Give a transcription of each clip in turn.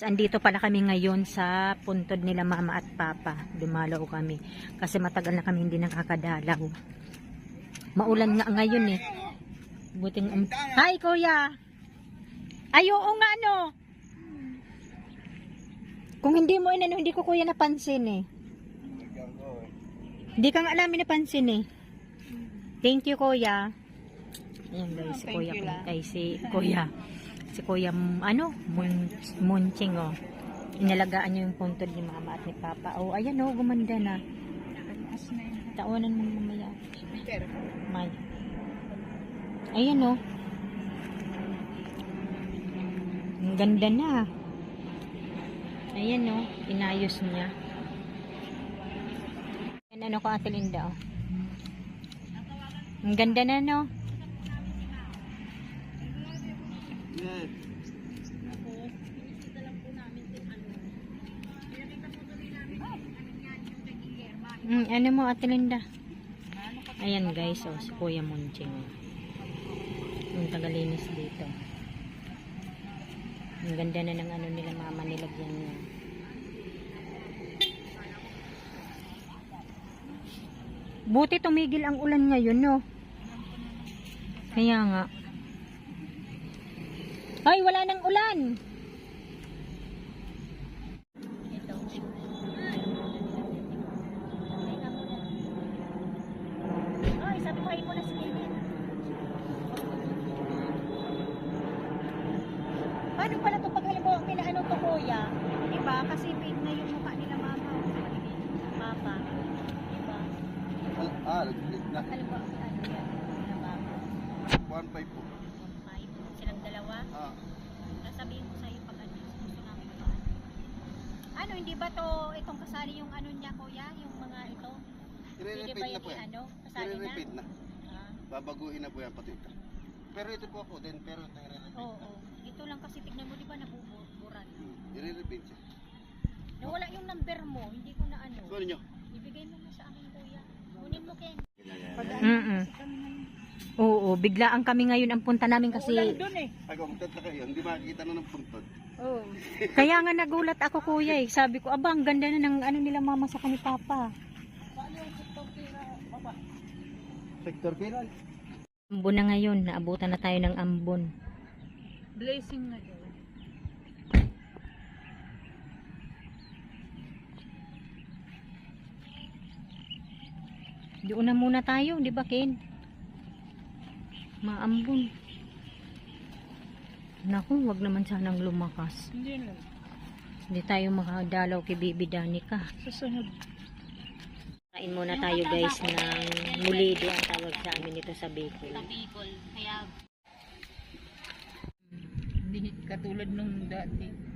Andito pala kami ngayon sa puntod nila mama at papa. Dumalaw kami kasi matagal na kami hindi nakakadalaw. Maulan nga ngayon eh. Buting Hi kuya. Ay oo nga no. Kung hindi mo inano, hindi ko kuya napansin eh. Hindi ka nga namin napansin eh. Thank you kuya. Ayan guys, si kuya ko. Ay si kuya. Si kuya Munching oh. Inalagaan niyo yung puntod ni mama at ni papa. Oh, ayan oh, gumanda na. Tawanan mo mamaya. May. Ayan oh. Ang ganda na. Ayan oh, inayos niya. Ayan ano ko Ate Linda oh. Ang ganda na no. Yes. Ano mo Ate Linda? Ayan guys, oh, si Kuya Munching. Yung tagalinis dito. Ang ganda na ng ano nila mama, nilagyan niya. Buti tumigil ang ulan ngayon, no? Kaya nga. Ay, wala nang ulan. Ito. Ay, sabi ko ay mo na si Kevin. Paano pala ito pag halimbawa pinaano to kuya? Diba? Kasi big na yung mukha nila mama. Papa. Diba? Naglit na. Halimbawa, ano yan? Nila mama. 1.5 po. 1.5. Silang dalawa. Sasabihin ko sa'yo pag ano, gusto namin ito. Ano, hindi ba to itong kasali yung ano niya kuya? Yung mga ito? Hindi ba I-repeat na yan po yan. ano? Kasali na? I-repeat na. Ah. Babaguhin na po yan pati ito. Pero ito po ako din, pero ito i-repeat Oo. na. Ito lang kasi tignan mo, di ba nabuburan? I-repeat siya. Nawala yung number mo, hindi ko na ano. Kunin nyo. Ibigay mo na sa akin kuya. Kunin mo Ken. Oo, biglaan kami ngayon ang punta namin kasi Ako, magtataka kayo, hindi makikita na ng puntod. oh. Kaya nga nagulat ako kuya eh. Sabi ko, aba ang ganda na ng ano nila mama sa kani papa. Sector Kiral. Ambon na ngayon, naabutan na tayo ng ambon. Blazing na daw. Doon na muna tayo, di ba Ken? Maambon. Naku, wag naman sanang lumakas. Hindi na. Hindi tayo makadalaw kay Bibi Danica. Susunod. Kain muna tayo guys ng mulido ang tawag sa amin dito sa Bicol. Kaya hindi katulad nung dati.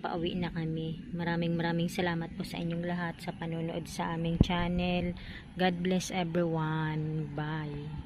Pauwi na kami. Maraming salamat po sa inyong lahat sa panonood sa aming channel. God bless everyone. Bye.